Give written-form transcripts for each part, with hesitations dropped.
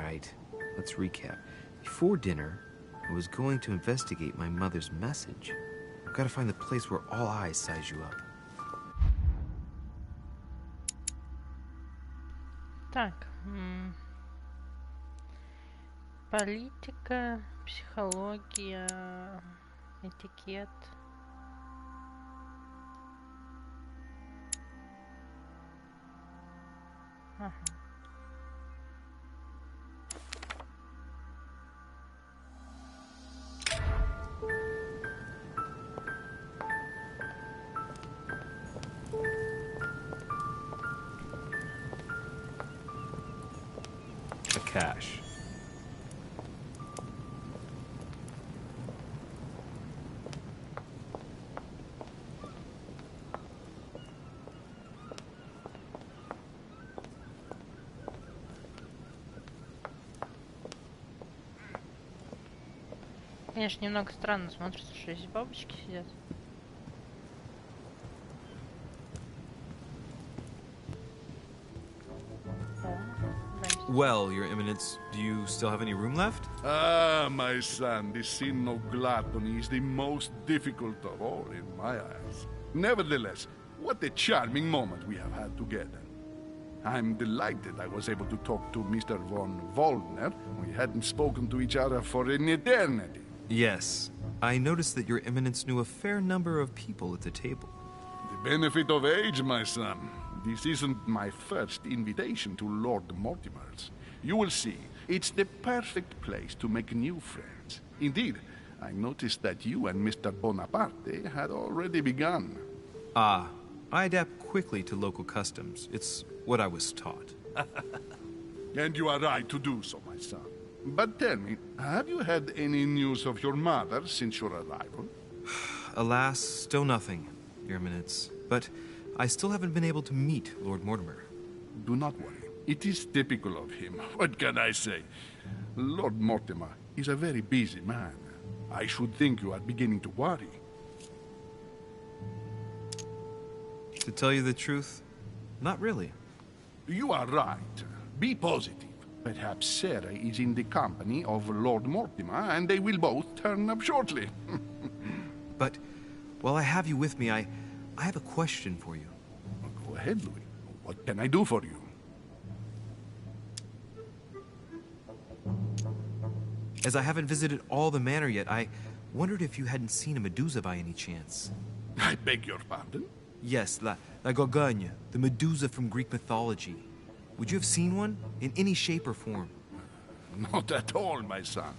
right. Let's recap. Before dinner, I was going to investigate my mother's message. I've got to find the place where all eyes size you up. Так. Политика, психология, этикет. Ага. A cache. Конечно, немного странно смотрится, что здесь бабочки сидят. Well, Your Eminence, do you still have any room left? Ah, my son, the sin of gluttony is the most difficult of all in my eyes. Nevertheless, what a charming moment we have had together. I'm delighted I was able to talk to Mr. von Waldner. We hadn't spoken to each other for an eternity. Yes. I noticed that Your Eminence knew a fair number of people at the table. The benefit of age, my son. This isn't my first invitation to Lord Mortimer's. You will see, it's the perfect place to make new friends. Indeed, I noticed that you and Mr. Bonaparte had already begun. Ah, I adapt quickly to local customs. It's what I was taught. And you are right to do so, my son. But tell me, have you had any news of your mother since your arrival? Alas, still nothing, Your Eminence. But I still haven't been able to meet Lord Mortimer. Do not worry. It is typical of him. What can I say? Lord Mortimer is a very busy man. I should think you are beginning to worry. To tell you the truth, not really. You are right. Be positive. Perhaps Sarah is in the company of Lord Mortimer, and they will both turn up shortly. But while I have you with me, I have a question for you. Go ahead, Louis. What can I do for you? As I haven't visited all the manor yet, I wondered if you hadn't seen a Medusa by any chance. I beg your pardon? Yes, la Gorgogne, the Medusa from Greek mythology. Would you have seen one? In any shape or form? Not at all, my son.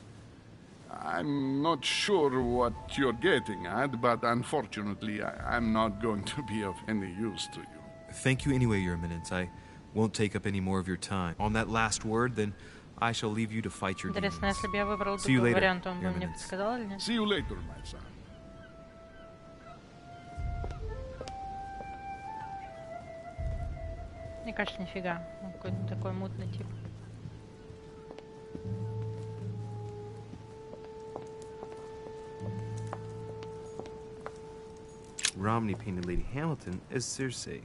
I'm not sure what you're getting at, but unfortunately, I'm not going to be of any use to you. Thank you anyway, Your Eminence. I won't take up any more of your time. On that last word, then I shall leave you to fight your demons. Интересно, если бы я выбрал See you другой later, вариант, он бы Your мне Eminence. подсказал или нет? See you later, my son. Мне кажется, нифига. Он какой-то такой мутный тип. Romney painted Lady Hamilton as Circe.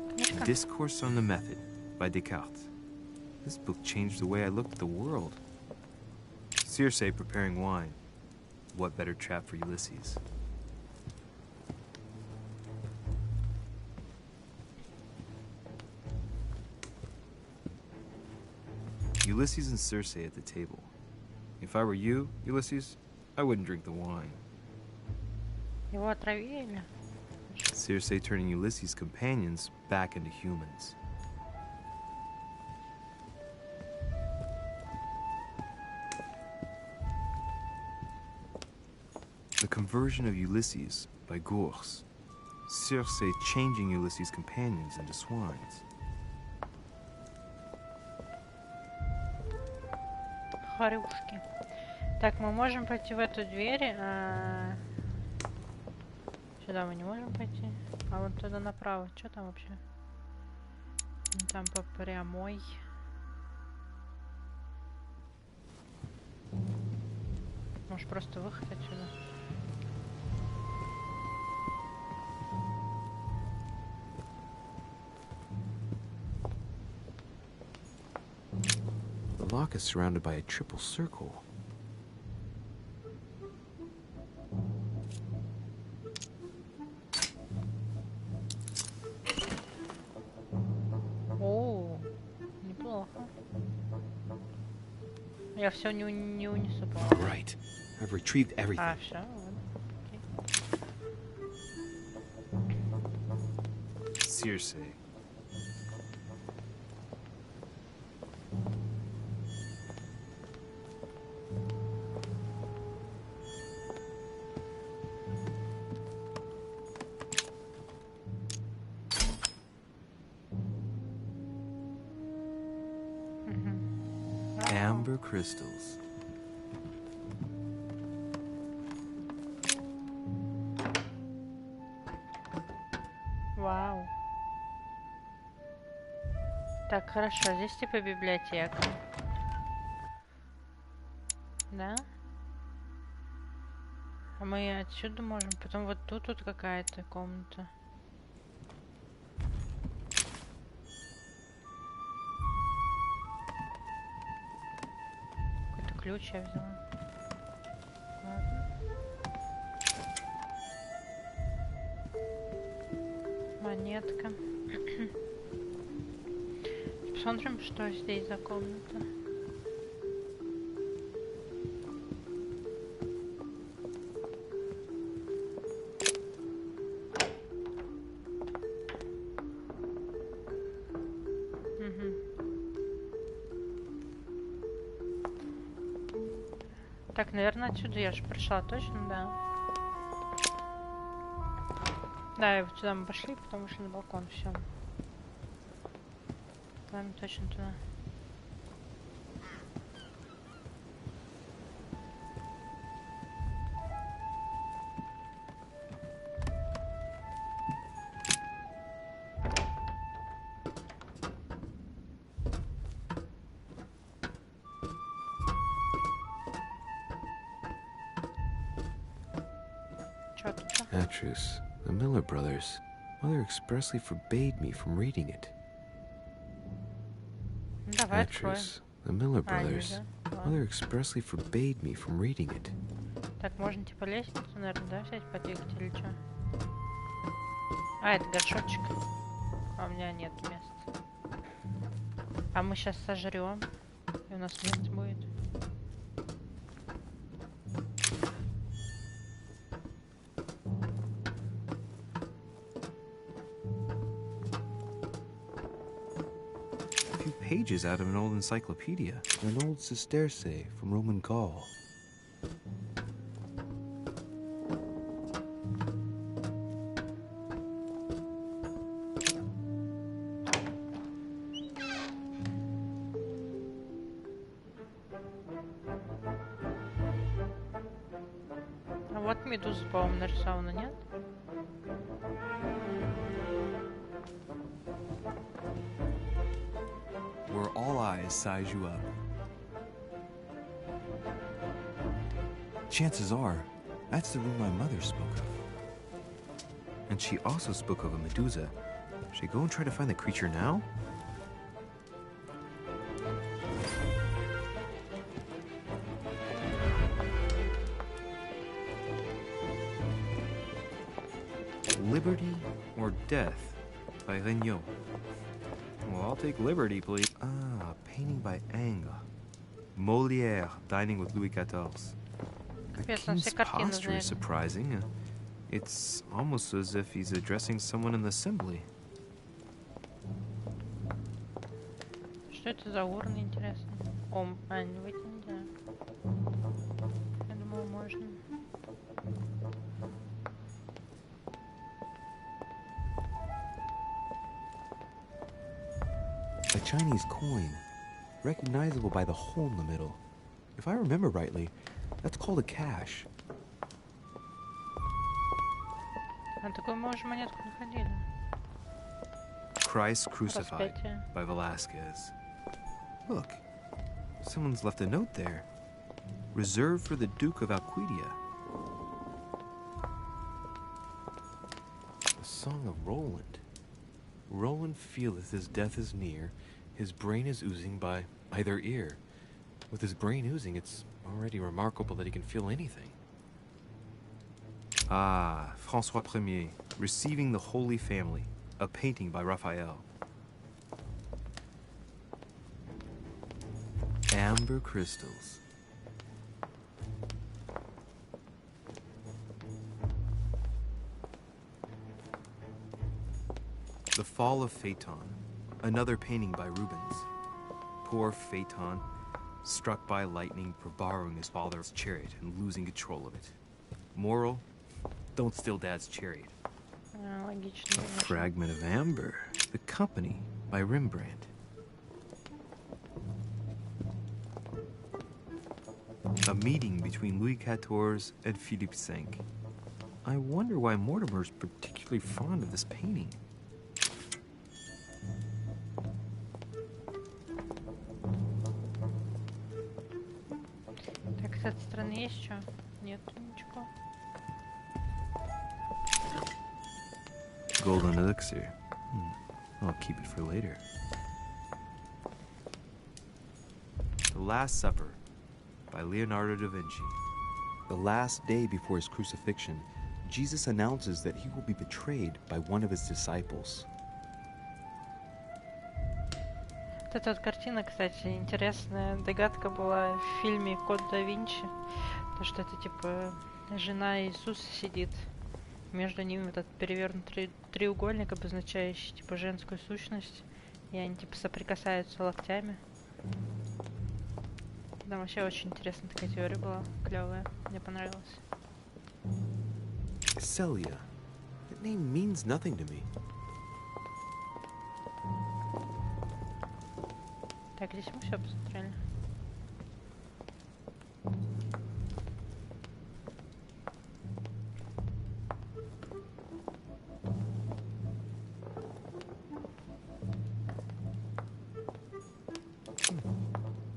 Книжка. Discourse on the Method by Descartes. This book changed the way I looked at the world. Circe preparing wine. What better trap for Ulysses? Ulysses and Circe at the table. If I were you, Ulysses, I wouldn't drink the wine. Его отравили? Circe turning Ulysses' companions back into humans. The conversion of Ulysses by Gurs. Circe changing Ulysses' companions into swines. Хорюшки. Так, мы можем пойти в эту дверь. Сюда мы не можем пойти. А вот туда направо. Что там вообще? Там по прямой. Может, просто выход отсюда? lock is surrounded by a triple circle. О, неплохо. Я все не унесу, по-моему. Right. I've retrieved everything. А, все, ладно. Окей. Circe. Amber crystals. Вау. Так, хорошо, здесь типа библиотека. Да? А мы отсюда можем. Потом вот тут какая-то комната. Какой-то ключ я взяла. Ладно. Монетка. Посмотрим, что здесь за комната. Так, наверное, отсюда я же пришла, точно, да? Да, и вот сюда мы пошли, потом вышли на балкон, все. Ладно, точно туда. Actress, the Miller brothers. Mother expressly forbade me from reading it. Давай откроем. Actress, the Miller brothers. нельзя. Mother expressly forbade me from reading it. Так, можно типа лестницу, наверное, да, взять, подвигать или что? А, это горшочек. А у меня нет места. А мы сейчас сожрем, и у нас место будет. Pages out of an old encyclopedia. An old sesterce from Roman Gaul. А вот медуза, по-моему, нарисована, нет? Where all eyes size you up. Chances are, that's the room my mother spoke of. And she also spoke of a Medusa. Should I go and try to find the creature now? Liberty or Death by Regnault. Well, I'll take Liberty, please. Ah, painting by Ingres. Molière dining with Louis XIV. The Капец, он все king's картины posture is знает. surprising. It's almost as if he's addressing someone in the assembly. Что это за урны, интересно? О, не выйти нельзя. Я думала, можно. A Chinese coin, recognizable by the hole in the middle. If I remember rightly, that's called a cash. А такую мы уже монетку находили. Christ Crucified Распятие. by Velasquez. Look, someone's left a note there. Reserved for the Duke of Alcudia. A song of Roland. Roland feeleth his death is near, his brain is oozing by either ear. With his brain oozing, it's already remarkable that he can feel anything. Ah, François Ier, Receiving the Holy Family, a painting by Raphael. Amber crystals. The Fall of Phaeton, another painting by Rubens. Poor Phaeton, struck by lightning for borrowing his father's chariot and losing control of it. Moral, don't steal Dad's chariot. Логично. A Fragment of Amber, The Company by Rembrandt. A meeting between Louis XIV and Philippe V. I wonder why Mortimer's particularly fond of this painting. Так, с этой стороны есть что? Нет, ничего. Golden elixir. I'll keep it for later. The Last Supper by Leonardo da Vinci. The last day before his crucifixion, Jesus announces that he will be betrayed by one of his disciples. Вот эта вот картина, кстати, интересная догадка была в фильме «Код да Винчи». То, что это типа жена Иисуса сидит. Между ними вот этот перевернутый треугольник, обозначающий типа женскую сущность. И они типа соприкасаются локтями. Там вообще очень интересная такая теория была, клевая. Мне понравилась. Celia. That name means nothing to me. Так, здесь мы все посмотрели.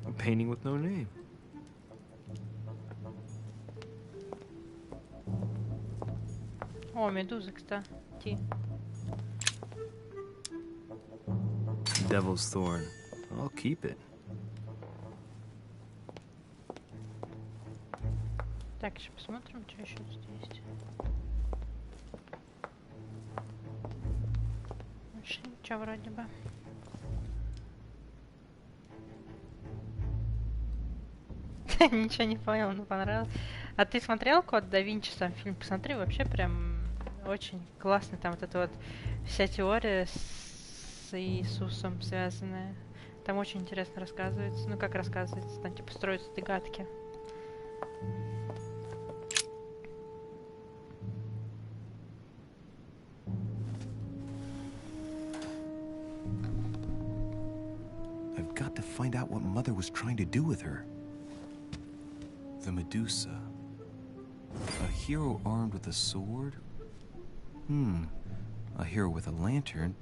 A painting with no name. О, медуза, кстати. Devil's Thorn. I'll keep it. Так, сейчас посмотрим, что еще тут есть. Больше ничего вроде бы. Ничего не понял, но понравилось. А ты смотрел «Код да Винчи», сам фильм? Посмотри, вообще прям очень классный. Там вот эта вот вся теория с Иисусом связанная. Там очень интересно рассказывается. Ну, как рассказывается, там типа строятся догадки. I've got to find out what Mother was trying to do with her. The Medusa. A hero armed with a sword? A hero with a lantern.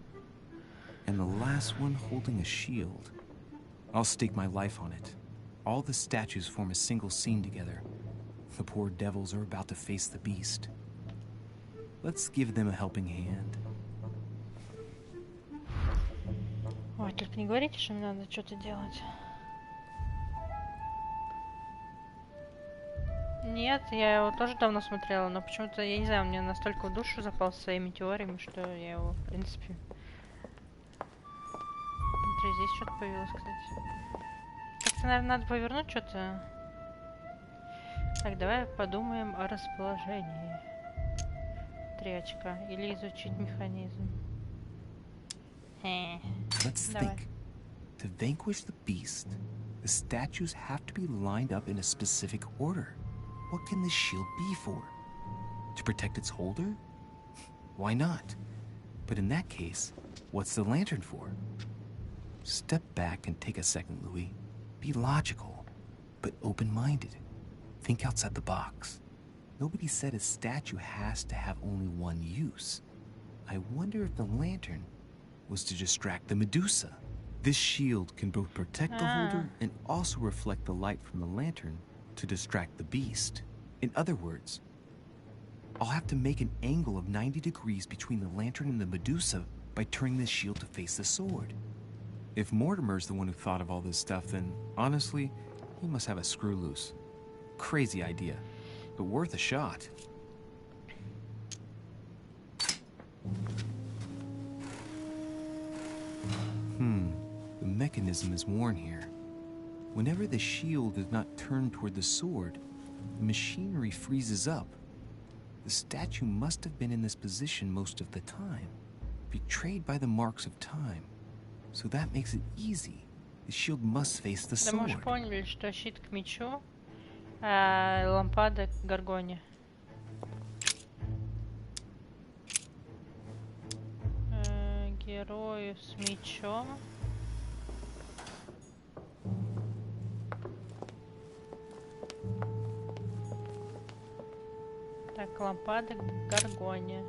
And the last one holding a shield. I'll stake my life on it. All the statues form a single scene together. The poor devils are about to face the beast. Let's give them a helping hand. Ой, только не говорите, что мне надо что-то делать. Нет, я его тоже давно смотрела, но почему-то, я не знаю, он мне настолько в душу запал своими теориями, что я его, в принципе... Смотри, здесь что-то появилось, кстати. Как-то, наверное, надо повернуть что-то. Так, давай подумаем о расположении. 3 очка. Или изучить механизм. Let's think. To vanquish the beast, the statues have to be lined up in a specific order. What can this shield be for? To protect its holder? Why not? But in that case, what's the lantern for? Step back and take a second, Louis. Be logical, but open-minded. Think outside the box. Nobody said a statue has to have only one use. I wonder if the lantern was to distract the Medusa. This shield can both protect the holder and also reflect the light from the lantern to distract the beast. In other words, I'll have to make an angle of 90 degrees between the lantern and the Medusa by turning this shield to face the sword. If Mortimer's the one who thought of all this stuff, then honestly, He must have a screw loose. Crazy idea, but worth a shot. The mechanism is worn here. Whenever the shield is not turned toward the sword, the machinery freezes up. The statue must have been in this position most of the time, betrayed by the marks of time. So that makes it easy. The shield must face the Да мы уже sword. поняли, что щит к мечу, а лампада к горгоне. Герою с мечом. Так, лампада к горгоне.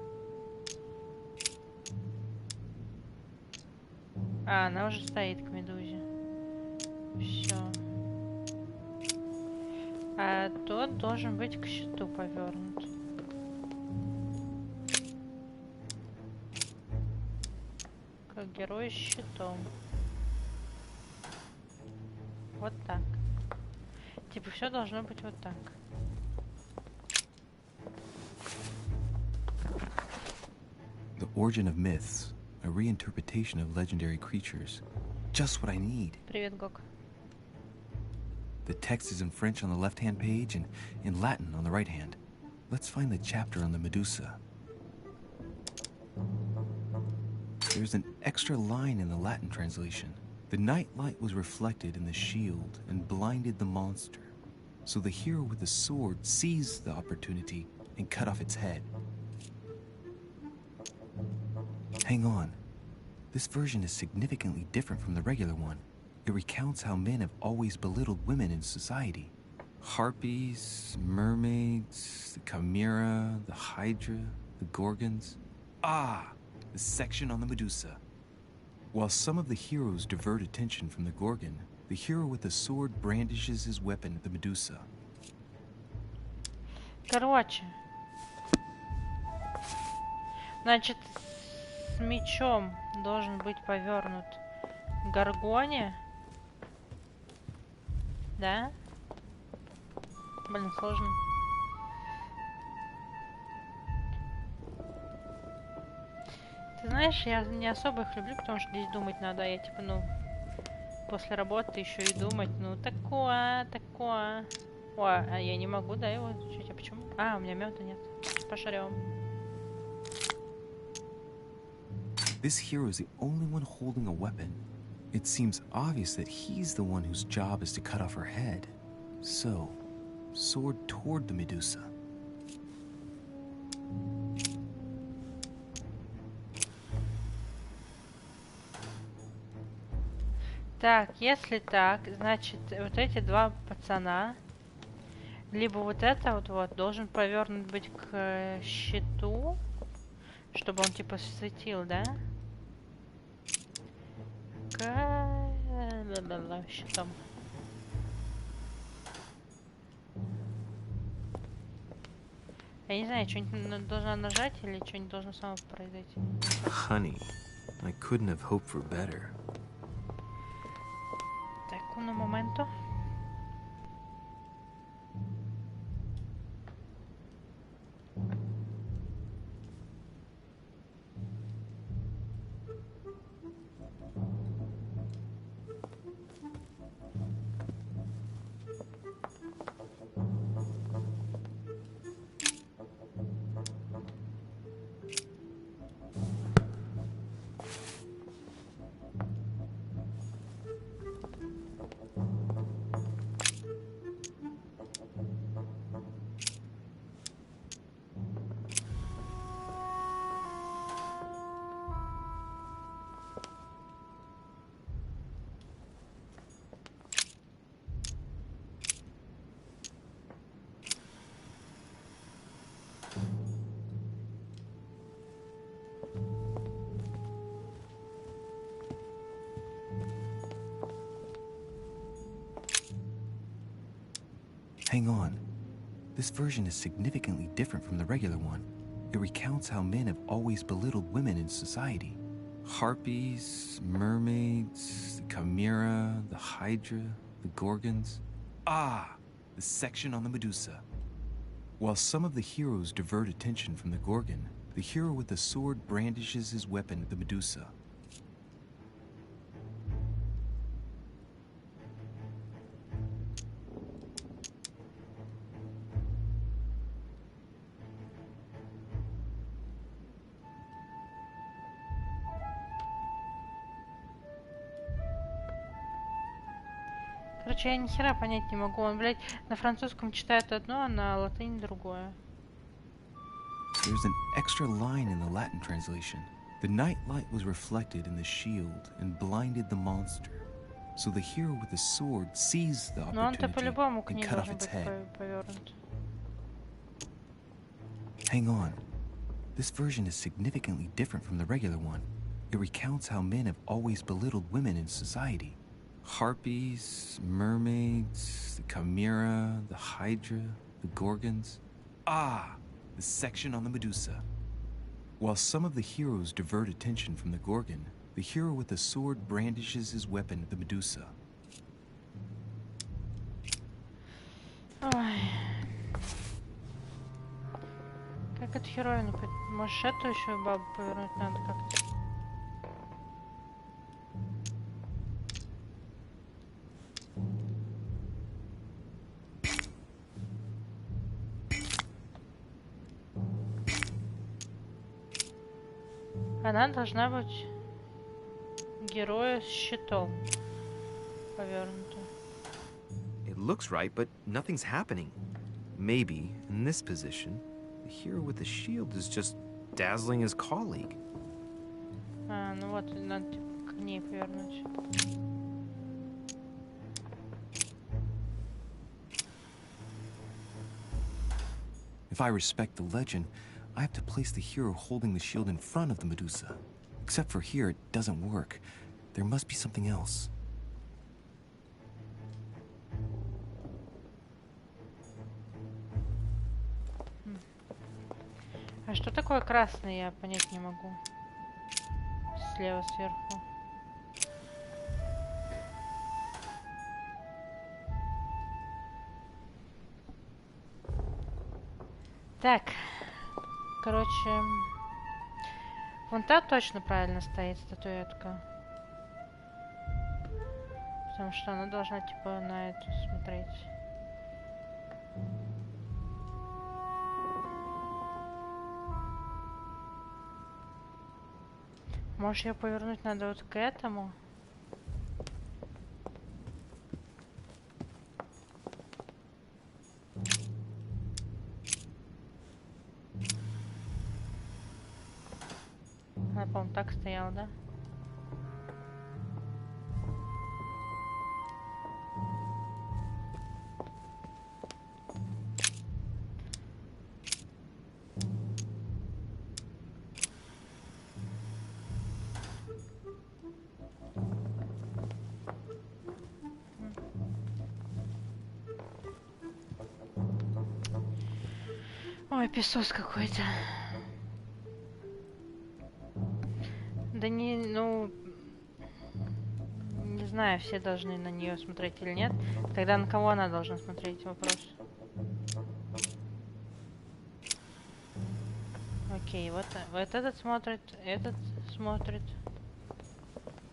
А, она уже стоит к медузе. Все. А тот должен быть к щиту повернут. Как герой с щитом. Вот так. Типа все должно быть вот так. The origin of myths, a reinterpretation of legendary creatures. Just what I need. Привет, Гок. The text is in French on the left-hand page and in Latin on the right hand. Let's find the chapter on the Medusa. There's an extra line in the Latin translation. The night light was reflected in the shield and blinded the monster. So the hero with the sword seized the opportunity and cut off its head. Hang on. This version is significantly different from the regular one. It recounts how men have always belittled women in society. Harpies, mermaids, the chimera, the hydra, the gorgons. Ah, the section on the Medusa. While some of the heroes divert attention from the gorgon, the hero with the sword brandishes his weapon at the Medusa. Короче. Значит, с мечом должен быть повернут к горгоне. Да? Блин, сложно. Ты знаешь, я не особо их люблю, потому что здесь думать надо. Я типа, ну, после работы еще и думать. Ну, такое. О, а я не могу, да, его чуть. А почему? А, у меня меда нет. Пошарем. This hero is the only one holding a weapon. It seems obvious that he's the one whose job is to cut off her head. So, sword toward the Medusa. Так, если так, значит, вот эти два пацана, либо вот это вот должен повернут быть к щиту, чтобы он типа светил, да? Щитом. Я не знаю, что-нибудь должна нажать или что-нибудь должно само произойти. Honey, I couldn't have hoped for better. Так, un momento. Hang on. This version is significantly different from the regular one. It recounts how men have always belittled women in society. Harpies, mermaids, the chimera, the hydra, the gorgons. Ah, the section on the Medusa. While some of the heroes divert attention from the Gorgon, the hero with the sword brandishes his weapon at the Medusa. Короче, я ни хера понять не могу. Он, блядь, на французском читает одно, а на латыни другое. There's an extra line in the Latin translation. The night light was reflected in the shield and blinded the monster. So the hero with the sword seized the Но он-то opportunity по-любому к and ней cut off должен its быть head. повернут. Hang on. This version is significantly different from the regular one. It recounts how men have always belittled women in society. Harpies, mermaids, the chimera, the hydra, the gorgons. Ah, the section on the Medusa. While some of the heroes divert attention from the Gorgon, the hero with the sword brandishes his weapon at the Medusa. Ой. Как эту хероину? Может, эту еще бабу повернуть надо как-то? Она должна быть героя с щитом повернута. It looks right, but nothing's happening. Maybe, in this position, the hero with the shield is just dazzling his colleague. А, ну вот, надо типа, к ней повернуть. If I respect the legend, I have to place the hero holding the shield in front of the Medusa. Except for here, it doesn't work. There must be something else. А что такое красный, я понять не могу. Слева сверху. Так. Короче, вон та точно правильно стоит статуэтка. Потому что она должна типа на эту смотреть. Может, ее повернуть надо вот к этому? Она, по-моему, так стояла, да? Ой, песос какой-то. Да не, ну... Не знаю, все должны на нее смотреть или нет. Тогда на кого она должна смотреть? Вопрос. Окей, вот этот смотрит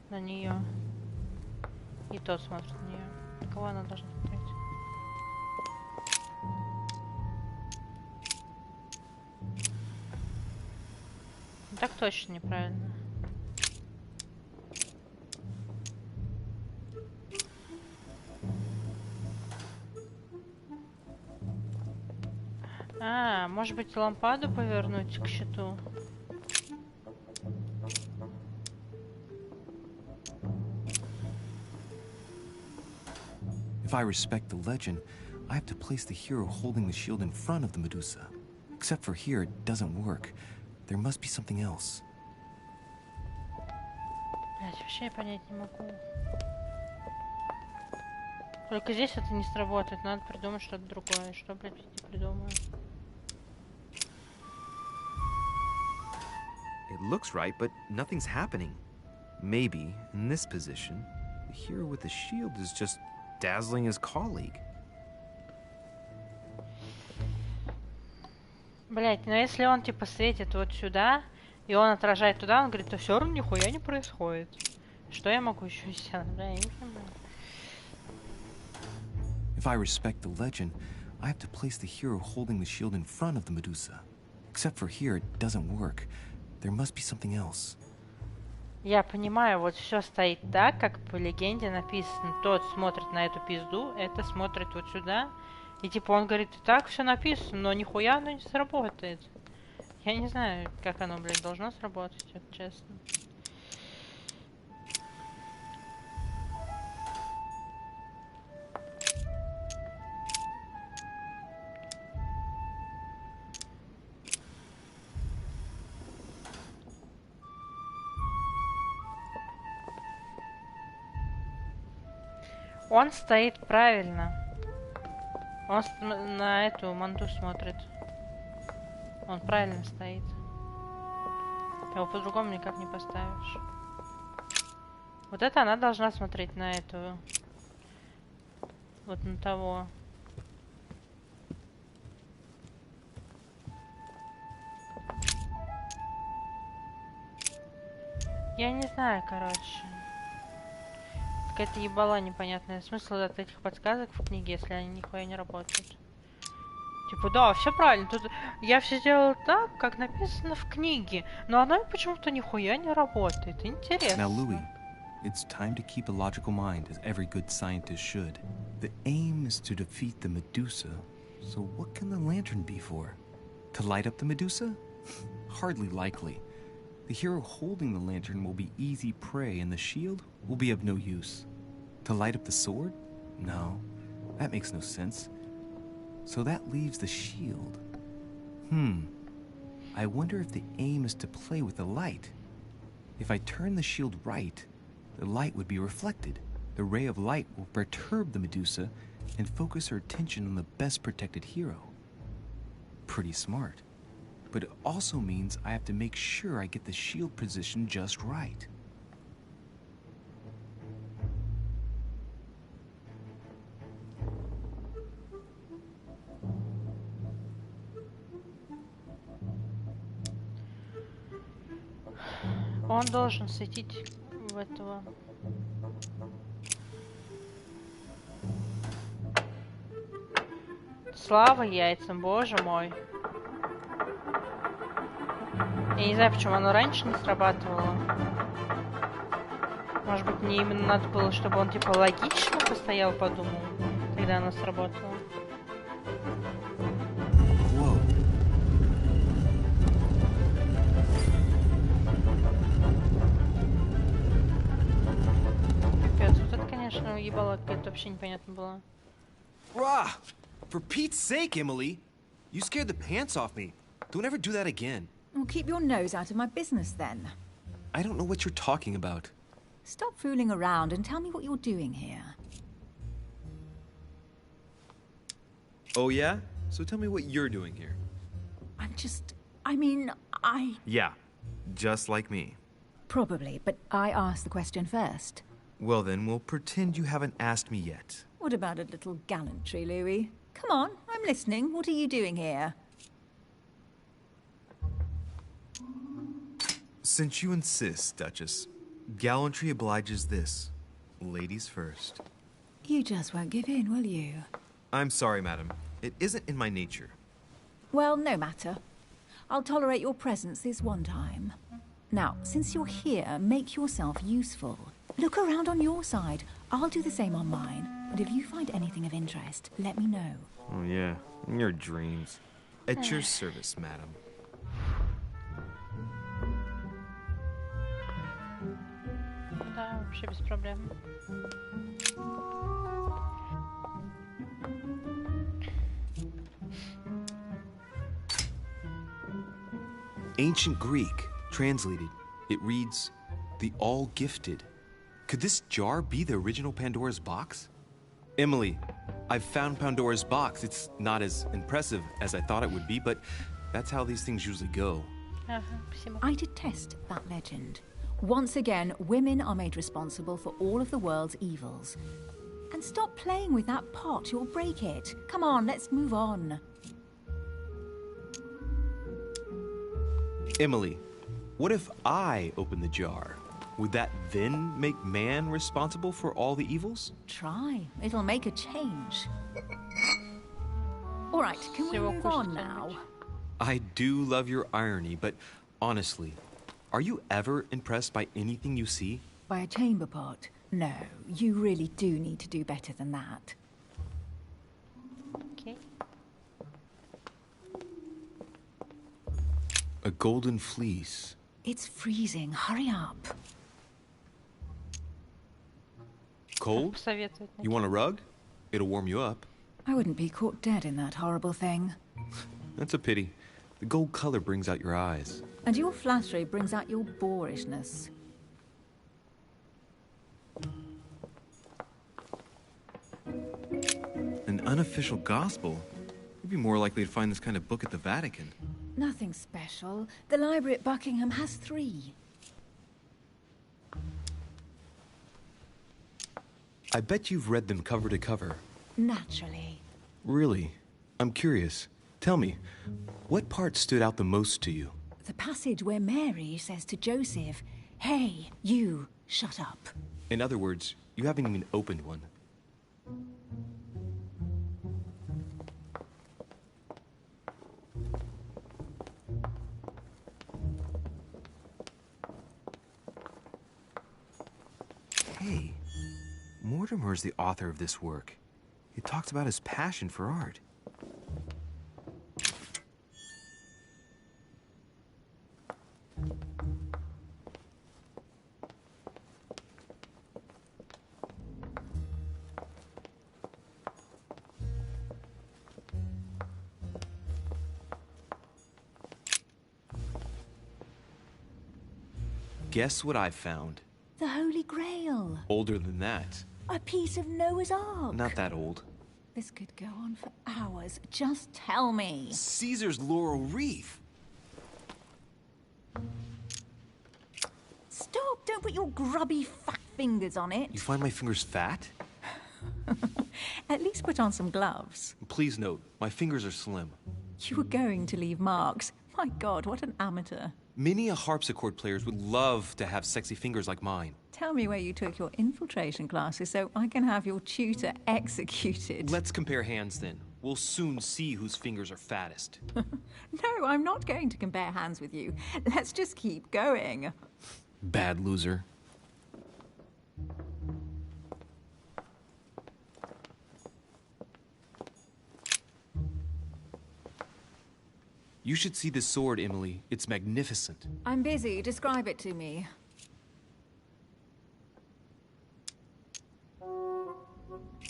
на нее. И тот смотрит на нее. На кого она должна смотреть? Так точно неправильно. А, может быть, лампаду повернуть к щиту? If I respect the legend, I have to place the hero holding the shield in front of the Medusa. Except for here, it doesn't work. There must be something else. Блять, вообще я понять не могу. Только здесь это не сработает. Надо придумать что-то другое. Что, блядь, не придумаю? It looks right, but nothing's happening. Maybe, in this position, the hero with the shield is just dazzling his colleague. Блять, но если он типа светит вот сюда, и он отражает туда, он говорит, то все равно нихуя не происходит. Что я могу еще сделать? Бля, я не понимаю. If I respect the legend, I have to place the hero holding the shield in front of the Medusa. Except for here, it doesn't work. There must be something else. Я понимаю, вот все стоит так, как по легенде написано. Тот смотрит на эту пизду, это смотрит вот сюда. И типа он говорит, так все написано, но нихуя оно не сработает. Я не знаю, как оно, блядь, должно сработать, вот честно. Он стоит правильно. Он на эту манду смотрит. Он правильно стоит. Его по-другому никак не поставишь. Вот это она должна смотреть на эту. Вот на того. Я не знаю, короче. Какая-то ебала непонятная. Смысл от этих подсказок в книге, если они нихуя не работают. Типа, да, все правильно. Тут я все сделала так, как написано в книге. Но оно почему-то нихуя не работает. Интересно. Now, Louis, it's time to keep a logical mind, as every good scientist should. The aim is to defeat the Medusa. So what can the lantern be for? To light up the Medusa? Hardly likely. The hero holding the lantern will be easy prey, and the shield will be of no use. To light up the sword? No, that makes no sense. So that leaves the shield. I wonder if the aim is to play with the light. If I turn the shield right, the light would be reflected. The ray of light will perturb the Medusa and focus her attention on the best protected hero. Pretty smart. But it also means I have to make sure I get the shield position just right. Он должен светить в этого. Слава яйцам, боже мой. Я не знаю, почему оно раньше не срабатывало. Может быть, мне именно надо было, чтобы он типа логично постоял, подумал. Тогда оно сработало. Пипец, вот это, конечно, ебало какая-то вообще непонятно было. Rah! For Pete's sake, Emily! You scared the pants off me. Don't ever do that again. Well, keep your nose out of my business, then. I don't know what you're talking about. Stop fooling around and tell me what you're doing here. Oh, yeah? So tell me what you're doing here. Yeah, just like me. Probably, but I asked the question first. Well, then, we'll pretend you haven't asked me yet. What about a little gallantry, Louis? Come on, I'm listening. What are you doing here? Since you insist, Duchess, gallantry obliges this. Ladies first. You just won't give in, will you? I'm sorry, madam. It isn't in my nature. Well, no matter. I'll tolerate your presence this one time. Now, since you're here, make yourself useful. Look around on your side. I'll do the same on mine. And if you find anything of interest, let me know. Oh, yeah. In your dreams. At your service, madam. Да, вообще без проблем. Ancient Greek, translated. It reads, the all-gifted. Could this jar be the original Pandora's box? Emily, I've found Pandora's box. It's not as impressive as I thought it would be, but that's how these things usually go. I detest that legend. Once again, women are made responsible for all of the world's evils. And stop playing with that pot, you'll break it. Come on, let's move on. Emily, what if I open the jar? Would that then make man responsible for all the evils? Try. It'll make a change. All right, can we move on now? I do love your irony, but honestly, are you ever impressed by anything you see? By a chamber pot? No, you really do need to do better than that. Okay. A golden fleece. It's freezing. Hurry up. Cold? Посоветовать You want a rug? It'll warm you up. I wouldn't be caught dead in that horrible thing. That's a pity. The gold color brings out your eyes. And your flattery brings out your boorishness. An unofficial gospel? You'd be more likely to find this kind of book at the Vatican. Nothing special. The library at Buckingham has 3. I bet you've read them cover to cover. Naturally. Really? I'm curious. Tell me, what part stood out the most to you? The passage where Mary says to Joseph, "Hey, you, shut up." In other words, you haven't even opened one. Hey, Mortimer's the author of this work. He talks about his passion for art. Guess what I found? The Holy Grail. Older than that. A piece of Noah's Ark. Not that old. This could go on for hours. Just tell me. Caesar's laurel wreath. Stop! Don't put your grubby fat fingers on it. You find my fingers fat? At least put on some gloves. Please note, my fingers are slim. You were going to leave marks. My God, what an amateur. Many a harpsichord players would love to have sexy fingers like mine. Tell me where you took your infiltration classes so I can have your tutor executed. Let's compare hands then. We'll soon see whose fingers are fattest. No, I'm not going to compare hands with you. Let's just keep going. Bad loser. You should see this sword, Emily. It's magnificent. I'm busy. Describe it to me.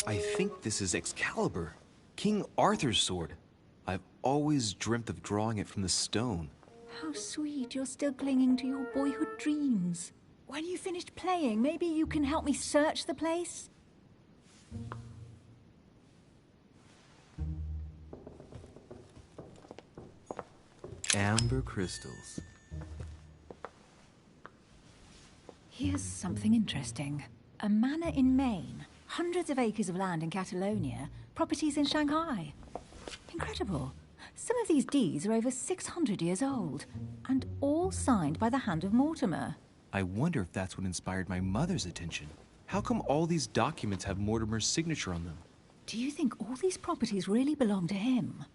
I think this is Excalibur, King Arthur's sword. I've always dreamt of drawing it from the stone. How sweet. You're still clinging to your boyhood dreams. When you finished playing, maybe you can help me search the place? Amber crystals. Here's something interesting. A manor in Maine, hundreds of acres of land in Catalonia, properties in Shanghai. Incredible. Some of these deeds are over 600 years old, and all signed by the hand of Mortimer. I wonder if that's what inspired my mother's attention. How come all these documents have Mortimer's signature on them? Do you think all these properties really belong to him?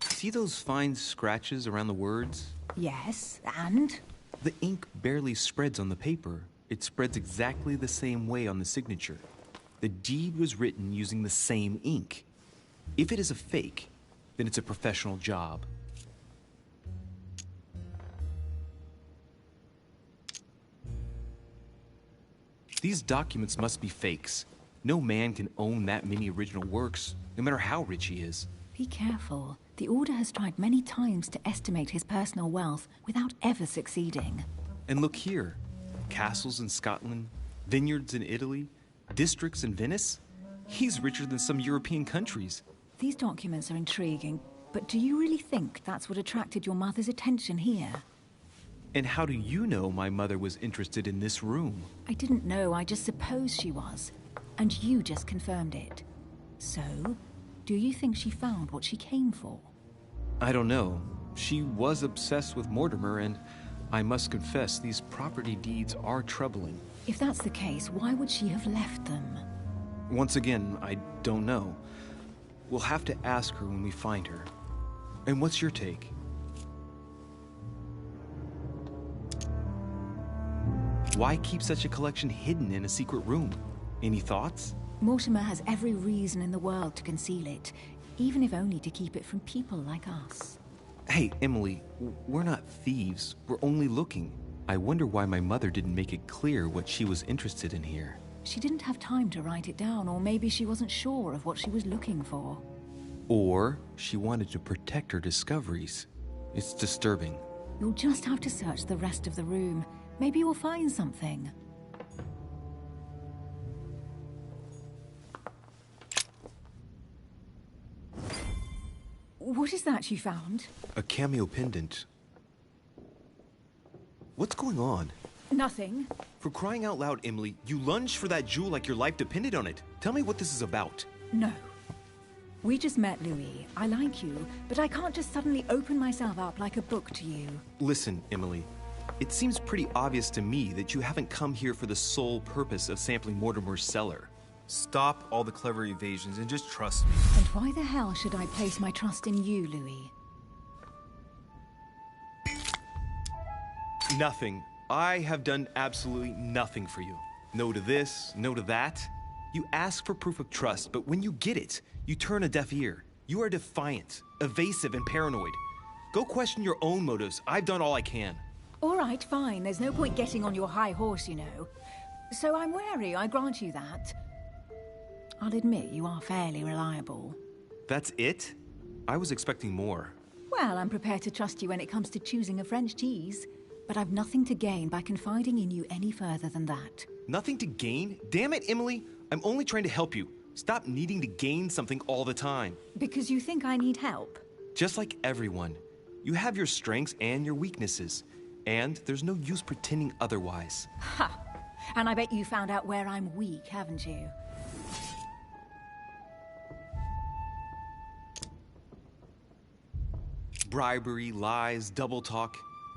See those fine scratches around the words? Yes, and? The ink barely spreads on the paper. It spreads exactly the same way on the signature. The deed was written using the same ink. If it is a fake, then it's a professional job. These documents must be fakes. No man can own that many original works, no matter how rich he is. Be careful. The Order has tried many times to estimate his personal wealth without ever succeeding. And look here. Castles in Scotland, vineyards in Italy, districts in Venice. He's richer than some European countries. These documents are intriguing, but do you really think that's what attracted your mother's attention here? And how do you know my mother was interested in this room? I didn't know, I just supposed she was. And you just confirmed it. So, do you think she found what she came for? I don't know. She was obsessed with Mortimer, and I must confess, these property deeds are troubling. If that's the case, why would she have left them? Once again, I don't know. We'll have to ask her when we find her. And what's your take? Why keep such a collection hidden in a secret room? Any thoughts? Mortimer has every reason in the world to conceal it, even if only to keep it from people like us. Hey, Emily, we're not thieves. We're only looking. I wonder why my mother didn't make it clear what she was interested in here. She didn't have time to write it down, or maybe she wasn't sure of what she was looking for. Or she wanted to protect her discoveries. It's disturbing. You'll just have to search the rest of the room. Maybe you'll find something. What is that you found? A cameo pendant. What's going on? Nothing. For crying out loud, Emily, you lunged for that jewel like your life depended on it. Tell me what this is about. No. We just met, Louis. I like you, but I can't just suddenly open myself up like a book to you. Listen, Emily. It seems pretty obvious to me that you haven't come here for the sole purpose of sampling Mortimer's cellar. Stop all the clever evasions and just trust me. And why the hell should I place my trust in you, Louis? Nothing. I have done absolutely nothing for you. No to this, no to that. You ask for proof of trust, but when you get it, you turn a deaf ear. You are defiant, evasive, and paranoid. Go question your own motives. I've done all I can. All right, fine. There's no point getting on your high horse, you know. So I'm wary, I grant you that. I'll admit you are fairly reliable. That's it? I was expecting more. Well, I'm prepared to trust you when it comes to choosing a French cheese. But I've nothing to gain by confiding in you any further than that. Nothing to gain? Damn it, Emily! I'm only trying to help you. Stop needing to gain something all the time. Because you think I need help? Just like everyone. You have your strengths and your weaknesses. And there's no use pretending otherwise. Ha! And I bet you found out where I'm weak, haven't you? Bribery, lies, double talk.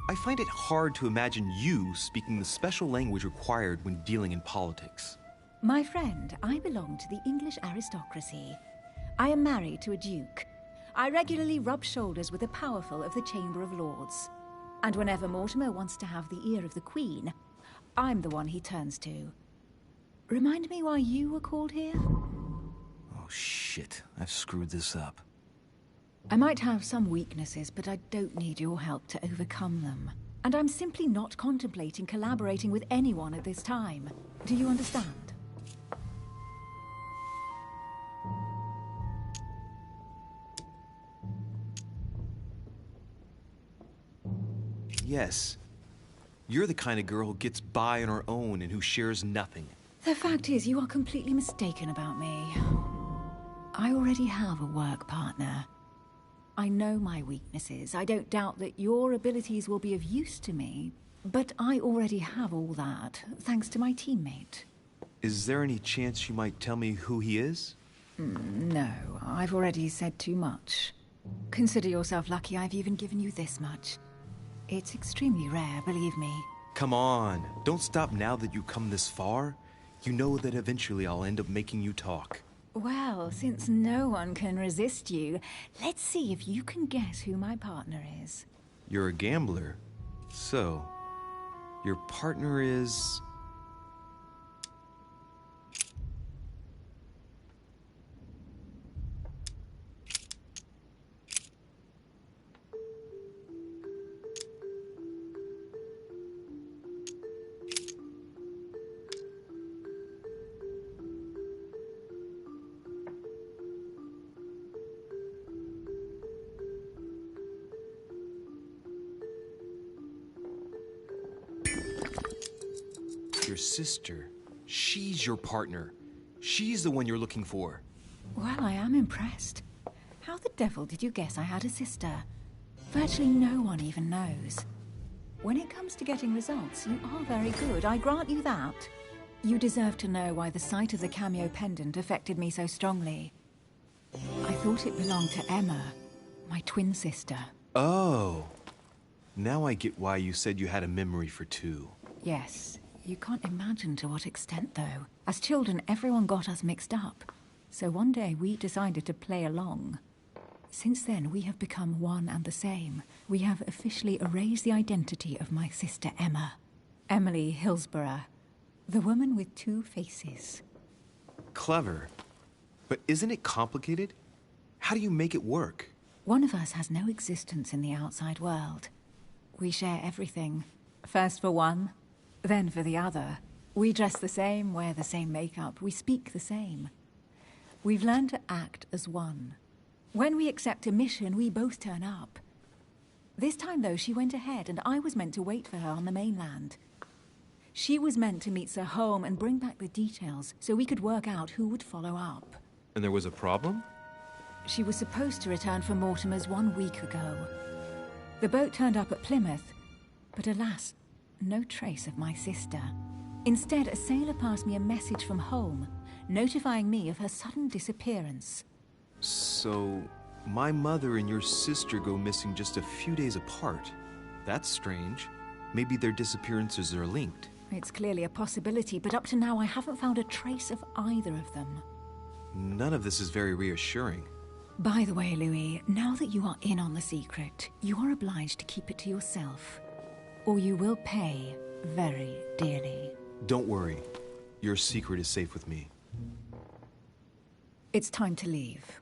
I find it hard to imagine you speaking the special language required when dealing in politics. My friend, I belong to the English aristocracy. I am married to a duke. I regularly rub shoulders with the powerful of the Chamber of Lords. And whenever Mortimer wants to have the ear of the Queen, I'm the one he turns to. Remind me why you were called here? Oh shit, I've screwed this up. I might have some weaknesses, but I don't need your help to overcome them. And I'm simply not contemplating collaborating with anyone at this time. Do you understand? Yes. You're the kind of girl who gets by on her own and who shares nothing. The fact is, you are completely mistaken about me. I already have a work partner. I know my weaknesses. I don't doubt that your abilities will be of use to me. But I already have all that, thanks to my teammate. Is there any chance you might tell me who he is? No, I've already said too much. Consider yourself lucky I've even given you this much. It's extremely rare, believe me. Come on, don't stop now that you've come this far. You know that eventually I'll end up making you talk. Well, since no one can resist you, let's see if you can guess who my partner is. You're a gambler. So, your partner is... Your sister. She's your partner. She's the one you're looking for. Well, I am impressed. How the devil did you guess I had a sister? Virtually no one even knows. When it comes to getting results, you are very good, I grant you that. You deserve to know why the sight of the cameo pendant affected me so strongly. I thought it belonged to Emma, My twin sister. Oh. Now I get why you said you had a memory for two. Yes. You can't imagine to what extent, though. As children, everyone got us mixed up. So one day we decided to play along. Since then, we have become one and the same. We have officially erased the identity of my sister Emma. Emily Hillsborough. The woman with two faces. Clever. But isn't it complicated? How do you make it work? One of us has no existence in the outside world. We share everything. First for one, then for the other. We dress the same, wear the same makeup, we speak the same. We've learned to act as one. When we accept a mission, we both turn up. This time, though, she went ahead, and I was meant to wait for her on the mainland. She was meant to meet Sir Home and bring back the details, so we could work out who would follow up. And there was a problem? She was supposed to return from Mortimer's 1 week ago. The boat turned up at Plymouth, but alas, no trace of my sister. Instead, a sailor passed me a message from home, notifying me of her sudden disappearance. So, my mother and your sister go missing just a few days apart. That's strange. Maybe their disappearances are linked. It's clearly a possibility, but up to now I haven't found a trace of either of them. None of this is very reassuring. By the way, Louis, now that you are in on the secret, you are obliged to keep it to yourself, or you will pay very dearly. Don't worry. Your secret is safe with me. It's time to leave.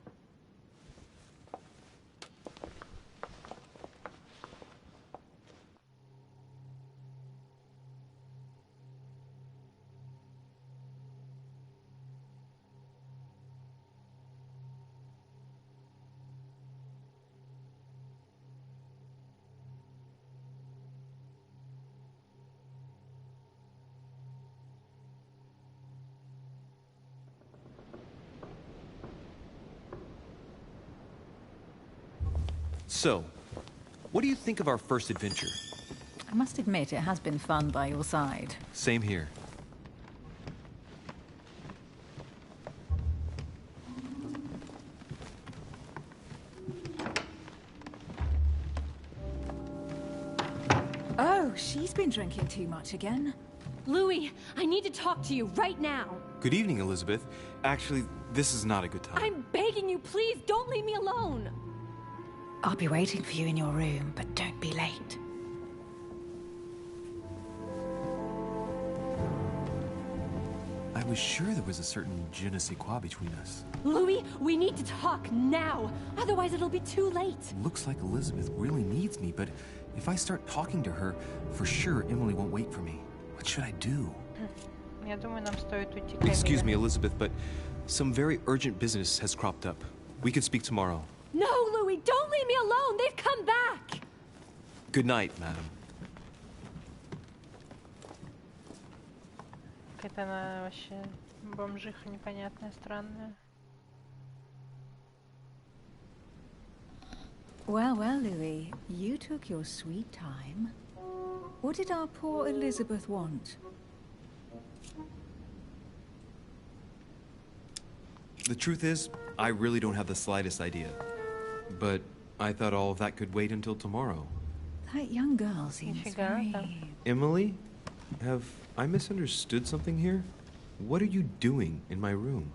So, what do you think of our first adventure? I must admit, it has been fun by your side. Same here. Oh, she's been drinking too much again. Louis, I need to talk to you right now. Good evening, Elizabeth. Actually, this is not a good time. I'm begging you, please don't leave me alone. I'll be waiting for you in your room, but don't be late. I was sure there was a certain je ne sais quoi between us. Louis, we need to talk now. Otherwise it'll be too late. Looks like Elizabeth really needs me, but if I start talking to her, for sure Emily won't wait for me. What should I do? Я думаю, нам стоит уйти к Excuse Эмили. me, Elizabeth, but some very urgent business has cropped up. We can speak tomorrow. No, Louis, don't leave me alone. They've come back. Good night, madam. Какая-то она вообще бомжиха непонятная, странная. Well, well, Louis, you took your sweet time. What did our poor Elizabeth want? The truth is, I really don't have the slightest idea. But I thought all of that could wait until tomorrow. That young girl seems Нифига very... там. Emily? Have I misunderstood something here? What are you doing in my room?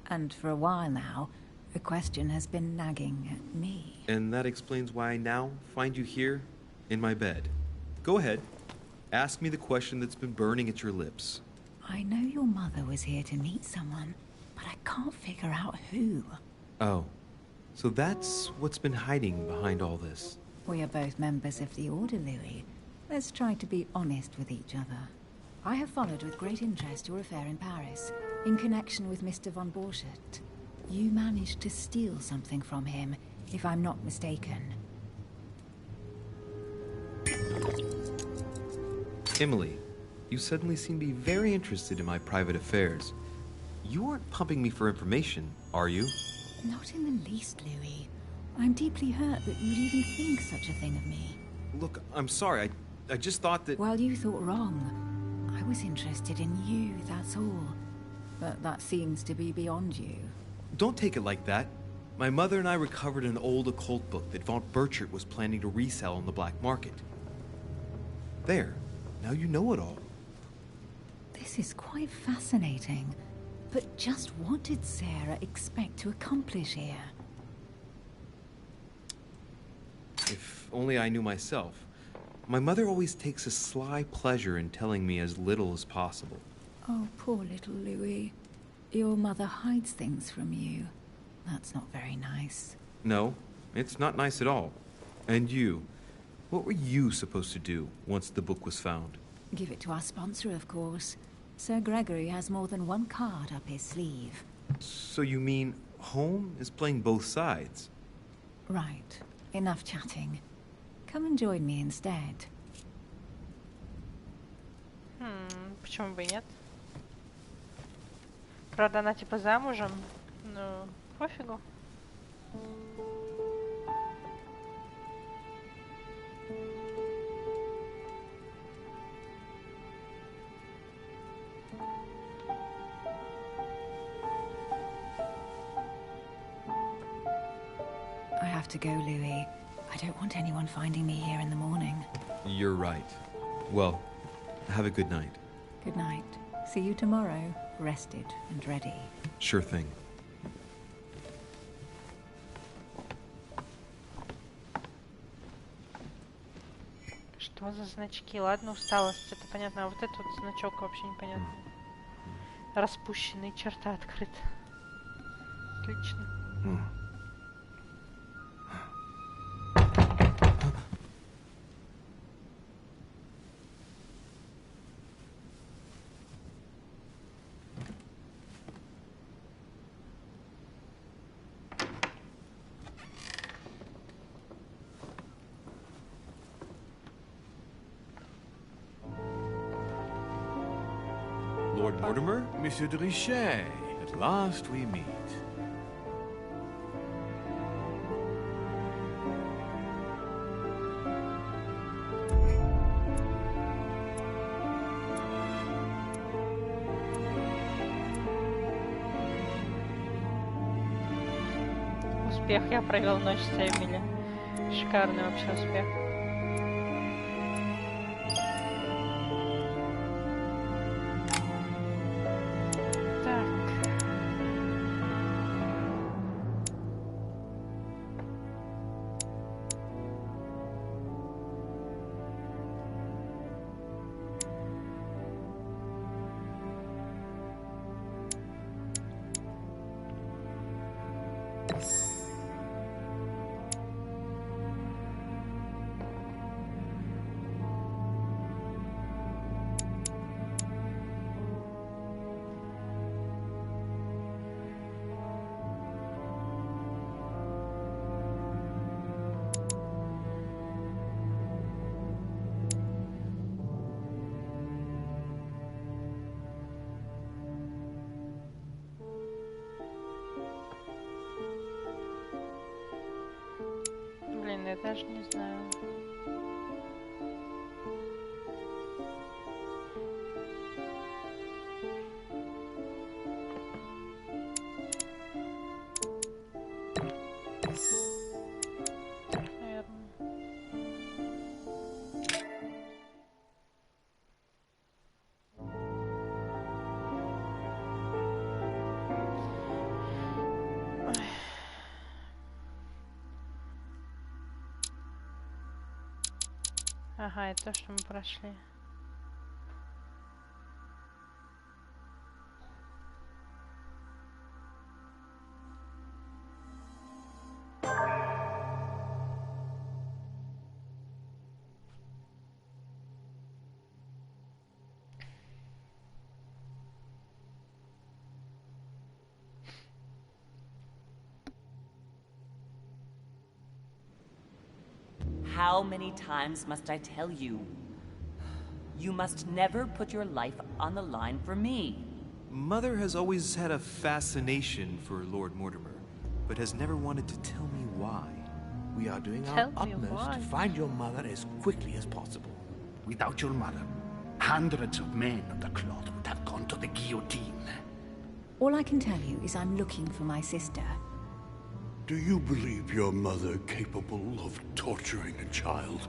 And for a while now, the question has been nagging at me. And that explains why I now find you here, in my bed. Go ahead. Ask me the question that's been burning at your lips. I know your mother was here to meet someone, but I can't figure out who. Oh. So that's what's been hiding behind all this. We are both members of the Order, Louis. Let's try to be honest with each other. I have followed with great interest your affair in Paris, in connection with Mr. von Borchardt. You managed to steal something from him, if I'm not mistaken. Emily, you suddenly seem to be very interested in my private affairs. You aren't pumping me for information, are you? Not in the least, Louis. I'm deeply hurt that you'd even think such a thing of me. Look, I'm sorry. I just thought that... Well, you thought wrong. I was interested in you, that's all. But that seems to be beyond you. Don't take it like that. My mother and I recovered an old occult book that Von Burchert was planning to resell on the black market. There. Now you know it all. This is quite fascinating. But just what did Sarah expect to accomplish here? If only I knew myself. My mother always takes a sly pleasure in telling me as little as possible. Oh, poor little Louis. Your mother hides things from you. That's not very nice. No, it's not nice at all. And you? What were you supposed to do once the book was found? Give it to our sponsor, of course. Sir Gregory has more than one card up his sleeve. So you mean Home is playing both sides? Right. Enough chatting. Come and join me instead. Почему бы и нет? Правда, она типа замужем, но пофигу. I have to go, Louis. I don't want anyone finding me here in the morning. You're right. Well, have a good night. Good night. See you tomorrow, rested and ready. Sure thing. Что за значки? Ладно, усталость, это понятно. А вот этот вот значок вообще непонятно. Распущенные, черта открыта. Отлично. Lord Mortimer? Monsieur de Richet, at last we meet. Успех, я провел ночь с Эмили. Шикарный вообще успех. Блин, я даже не знаю. Ага, это то, что мы прошли. How many times must I tell you? You must never put your life on the line for me. Mother has always had a fascination for Lord Mortimer, but has never wanted to tell me why. We are doing Tell our me utmost why. to find your mother as quickly as possible. Without your mother, hundreds of men of the cloth would have gone to the guillotine. All I can tell you is I'm looking for my sister. Do you believe your mother capable of torturing a child?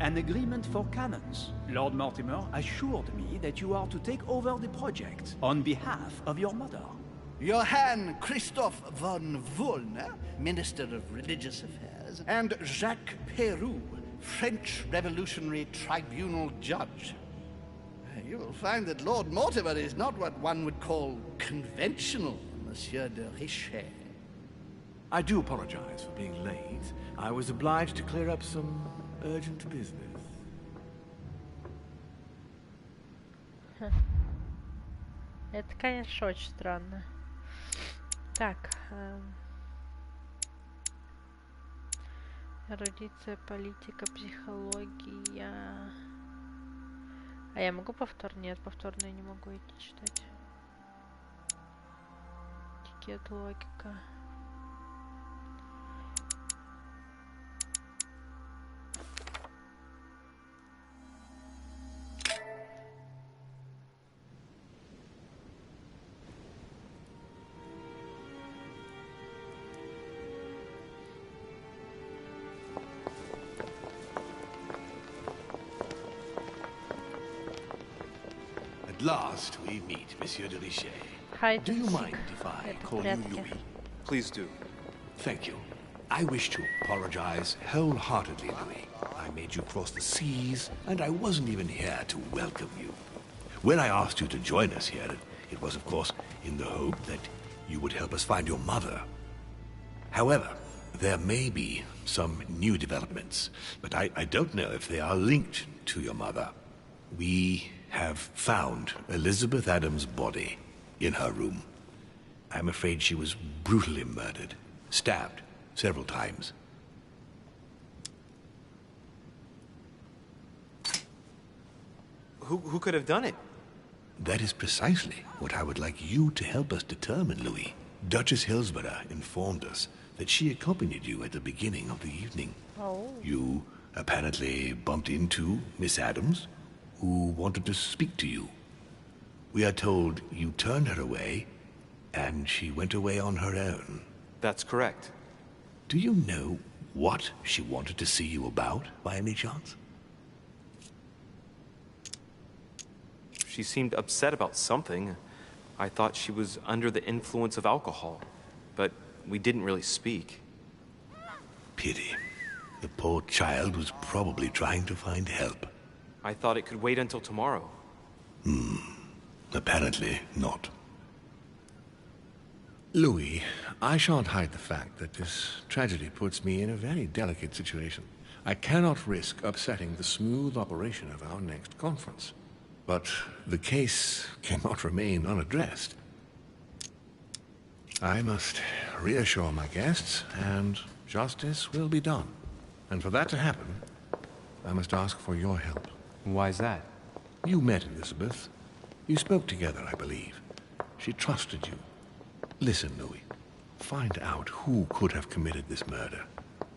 An agreement for cannons. Lord Mortimer assured me that you are to take over the project on behalf of your mother. Johann Christoph von Wollner, Minister of Religious Affairs, and Jacques Peroux, French Revolutionary Tribunal Judge. You will find that Lord Mortimer is not what one would call conventional, Monsieur de Richet. I do apologize for being late. I was obliged to clear up some urgent business. Это, конечно, очень странно. Так. Эрудиция, политика, психология. А я могу повтор? Нет, повторно я не могу идти читать. Этикет, логика. At last we meet, Monsieur de Richet. Hi, Do you mind if I call you Louis? Please do. Thank you. I wish to apologize wholeheartedly, Louis. I made you cross the seas, and I wasn't even here to welcome you. When I asked you to join us here, it was, of course, in the hope that you would help us find your mother. However, there may be some new developments, but I don't know if they are linked to your mother. We have found Elizabeth Adams' body in her room. I'm afraid she was brutally murdered, stabbed several times. Who could have done it? That is precisely what I would like you to help us determine, Louis. Duchess Hillsborough informed us that she accompanied you at the beginning of the evening. Oh. You apparently bumped into Miss Adams, who wanted to speak to you. We are told you turned her away, and she went away on her own. That's correct. Do you know what she wanted to see you about, by any chance? She seemed upset about something. I thought she was under the influence of alcohol, but we didn't really speak. Pity. The poor child was probably trying to find help. I thought it could wait until tomorrow. Apparently not. Louis, I shan't hide the fact that this tragedy puts me in a very delicate situation. I cannot risk upsetting the smooth operation of our next conference. But the case cannot remain unaddressed. I must reassure my guests, and justice will be done. And for that to happen, I must ask for your help. Why's that? You met Elizabeth. You spoke together, I believe. She trusted you. Listen, Louis. Find out who could have committed this murder.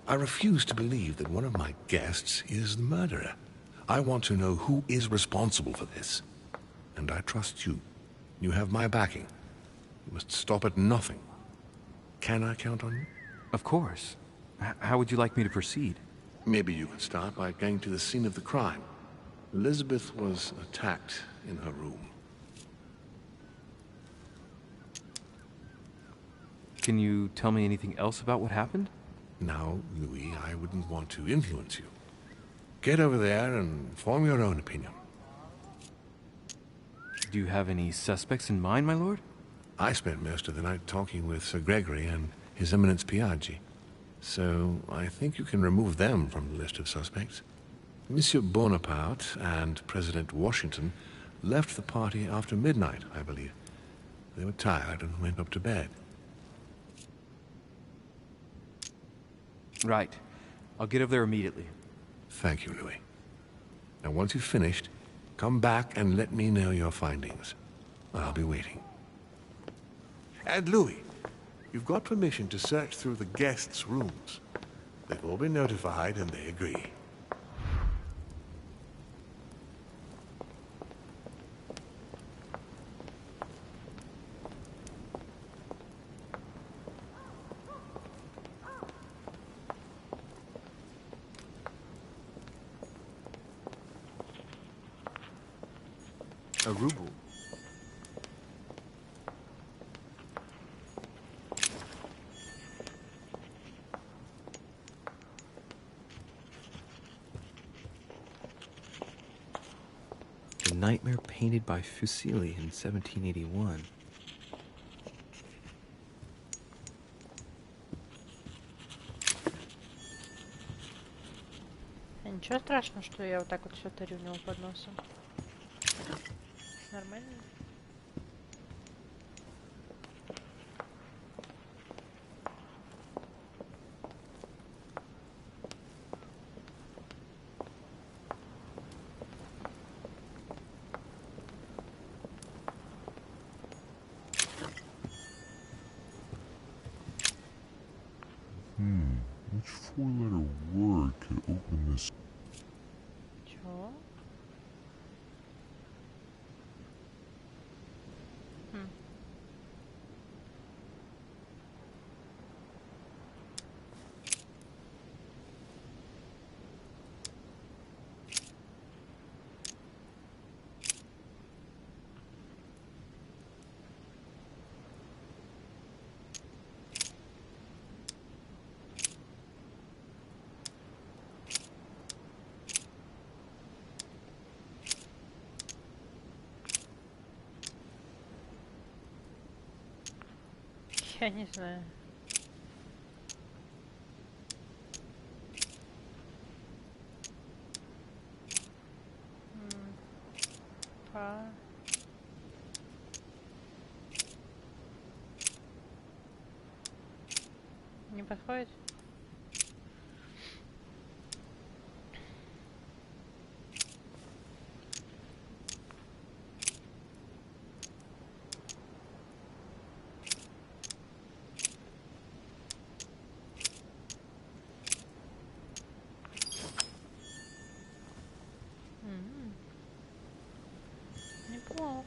I refuse to believe that one of my guests is the murderer. I want to know who is responsible for this. And I trust you. You have my backing. You must stop at nothing. Can I count on you? Of course. How would you like me to proceed? Maybe you could start by going to the scene of the crime. Elizabeth was attacked in her room. Can you tell me anything else about what happened? Now, Louis, I wouldn't want to influence you. Get over there and form your own opinion. Do you have any suspects in mind, my lord? I spent most of the night talking with Sir Gregory and His Eminence Piaggi, so I think you can remove them from the list of suspects. Monsieur Bonaparte and President Washington left the party after midnight, I believe. They were tired and went up to bed. Right. I'll get over there immediately. Thank you, Louis. Now, once you've finished, come back and let me know your findings. I'll be waiting. And Louis, you've got permission to search through the guests' rooms. They've all been notified and they agree. A ruble. The nightmare painted by Fuseli in 1781. Ничего страшного, что я вот так вот все тарю у него под носом. Нормально? Which four-letter word could open this? Чего? Я не знаю. Не подходит? Неплохо.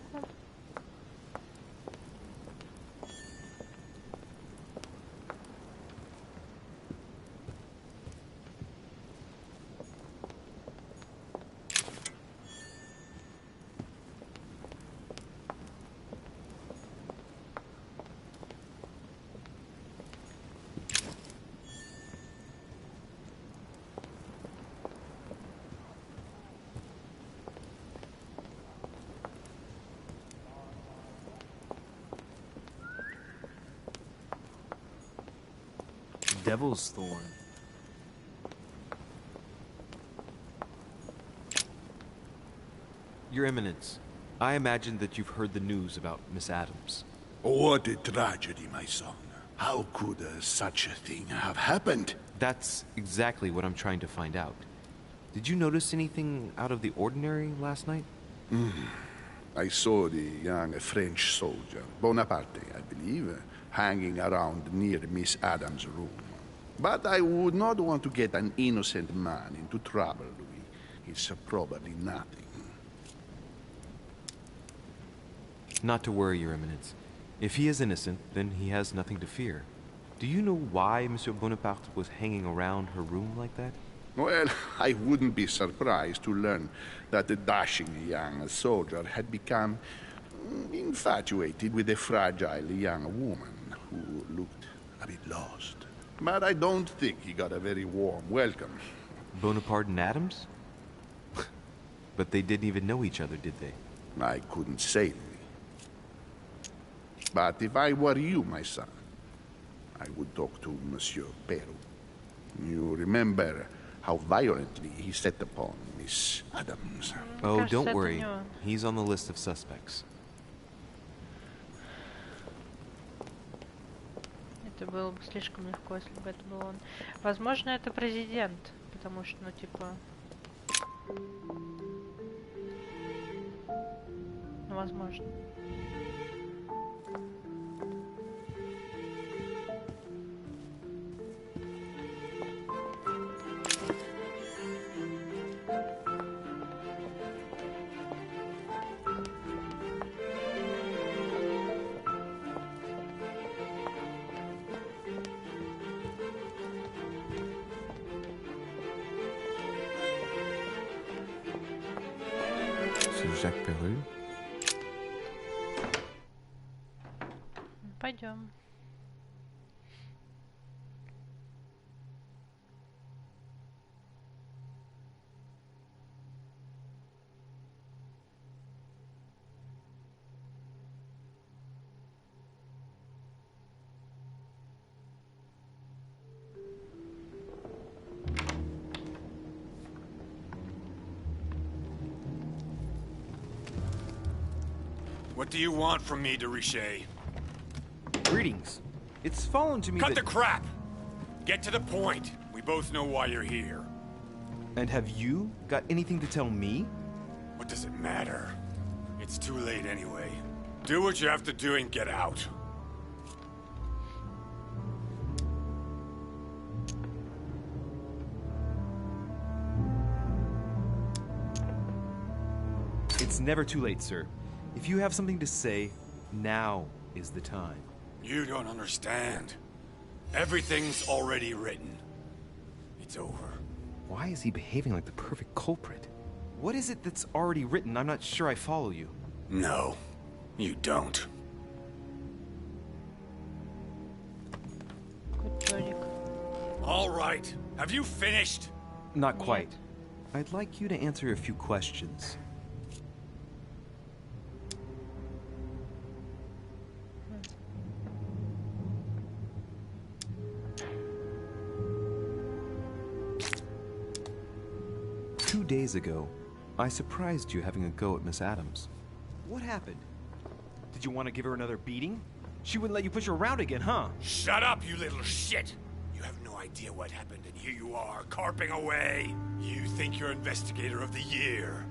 Devil's Thorn. Your Eminence, I imagine that you've heard the news about Miss Adams. What a tragedy, my son. How could such a thing have happened? That's exactly what I'm trying to find out. Did you notice anything out of the ordinary last night? I saw the young French soldier, Bonaparte, I believe, hanging around near Miss Adams' room. But I would not want to get an innocent man into trouble, Louis. It's probably nothing. Not to worry, Your Eminence. If he is innocent, then he has nothing to fear. Do you know why Monsieur Bonaparte was hanging around her room like that? Well, I wouldn't be surprised to learn that the dashing young soldier had become infatuated with a fragile young woman who looked a bit lost. But I don't think he got a very warm welcome. Bonaparte and Adams? But they didn't even know each other, did they? I couldn't say, Louis. But if I were you, my son, I would talk to Monsieur Peru. You remember how violently he set upon Miss Adams. Oh, don't worry. He's on the list of suspects. Это было бы слишком легко, если бы это был он. Возможно, это президент, потому что, ну, типа... Ну, возможно. Jacques Peru. Пойдем. What do you want from me, Deriche? Greetings. It's fallen to me Cut that... the crap! Get to the point. We both know why you're here. And have you got anything to tell me? What does it matter? It's too late anyway. Do what you have to do and get out. It's never too late, sir. If you have something to say, now is the time. You don't understand. Everything's already written. It's over. Why is he behaving like the perfect culprit? What is it that's already written? I'm not sure I follow you. No, you don't. All right. Have you finished? Not quite. I'd like you to answer a few questions. Two days ago, I surprised you having a go at Miss Adams. What happened? Did you want to give her another beating? She wouldn't let you push her around again, huh? Shut up, you little shit! You have no idea what happened, and here you are, carping away. You think you're Investigator of the Year.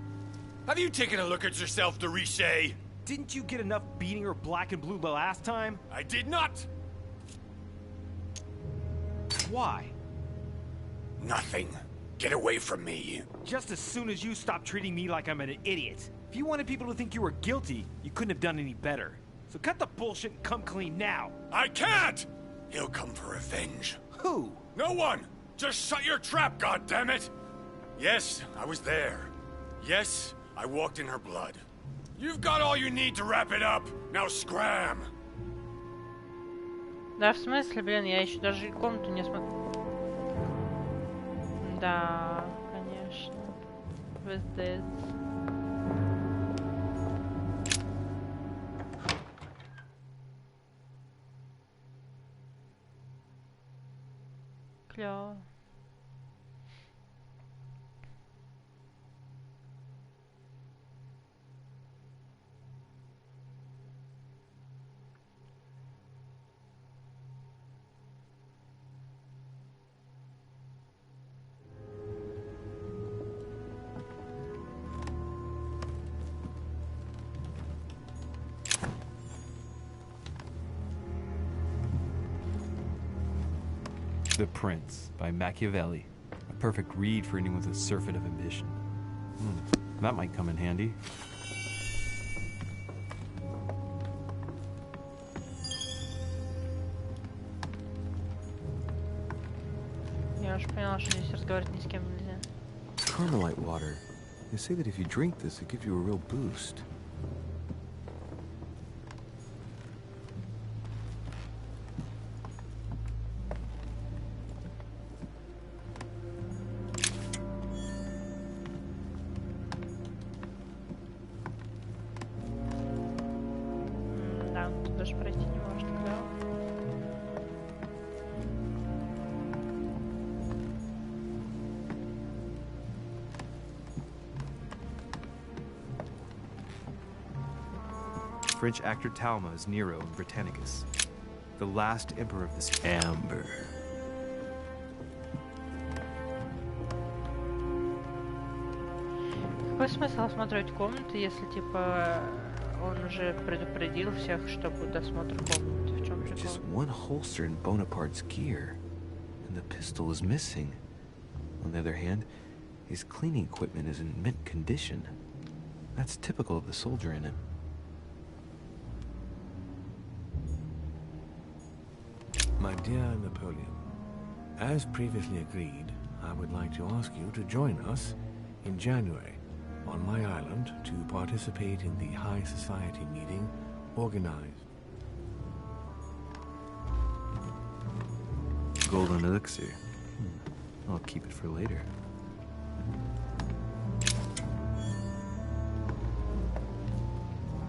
Have you taken a look at yourself, Deriche? Didn't you get enough beating her black and blue the last time? I did not! Why? Nothing. Get away from me. Just as soon as you stop treating me like I'm an idiot. If you wanted people to think you were guilty, you couldn't have done any better. So cut the bullshit and come clean now. I can't! He'll come for revenge. Who? No one! Just shut your trap, goddammit! Yes, I was there. Yes, I walked in her blood. You've got all you need to wrap it up. Now scram! Да, в смысле, блин, я еще даже комнату не смотрю. Да, конечно. With this. Клево. The Prince by Machiavelli. A perfect read for anyone with a surfeit of ambition. That might come in handy. Я уже поняла, что здесь разговаривать ни с кем нельзя. Carmelite water. They say that if you drink this, it gives you a real boost. Да, тут даже пройти не можно, да? French actor Talma is Nero in Britannicus, the last emperor of this amber. Какой смысл осматривать комнаты, если типа он уже предупредил всех, что будет осмотр комнаты? В чем There's just прикол? one holster in Bonaparte's gear, and the pistol is missing. On the other hand, his cleaning equipment is in mint condition. That's typical of the soldier in him. My dear Napoleon, as previously agreed, I would like to ask you to join us in January on my island to participate in the High Society meeting organized. golden elixir. I'll keep it for later.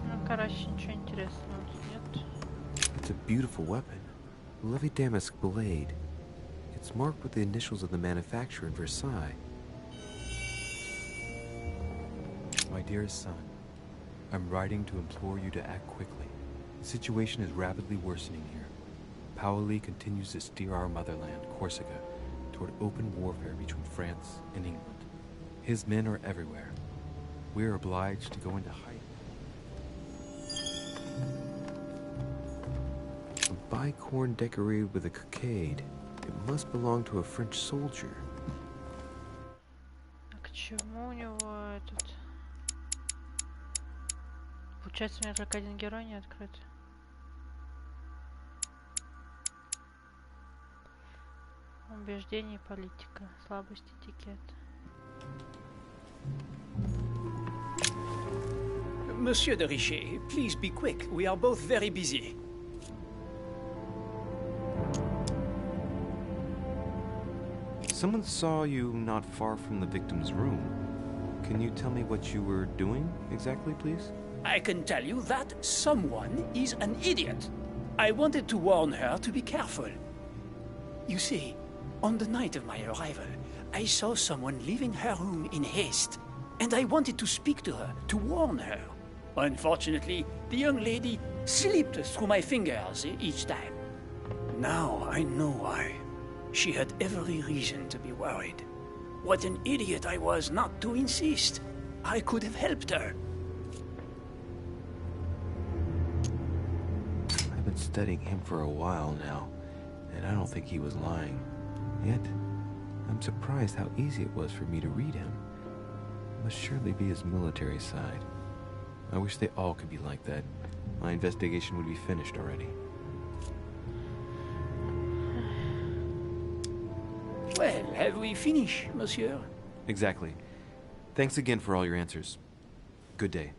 Ну, короче, ничего интересного тут нет. It's a beautiful weapon. Lovely damask blade. It's marked with the initials of the manufacturer in Versailles. My dearest son, I'm writing to implore you to act quickly. The situation is rapidly worsening here. Paoli continues to steer our motherland, Corsica, toward open warfare between France and England. His men are everywhere. We are obliged to go into hiding. A bicorn decorated with a cockade. It must belong to a French soldier. А к чему у него этот? Получается, у меня только один герой не открыт. Убеждение и политика. Слабость, этикет. Monsieur de Richet, please be quick. We are both very busy. Someone saw you not far from the victim's room. Can you tell me what you were doing exactly, please? I can tell you that someone is an idiot. I wanted to warn her to be careful. You see, on the night of my arrival, I saw someone leaving her room in haste, and I wanted to speak to her, to warn her. Unfortunately, the young lady slipped through my fingers each time. Now I know why. She had every reason to be worried. What an idiot I was not to insist. I could have helped her. I've been studying him for a while now, and I don't think he was lying. Yet, I'm surprised how easy it was for me to read him. It must surely be his military side. I wish they all could be like that. My investigation would be finished already. Well, have we finished, monsieur? Exactly. Thanks again for all your answers. Good day.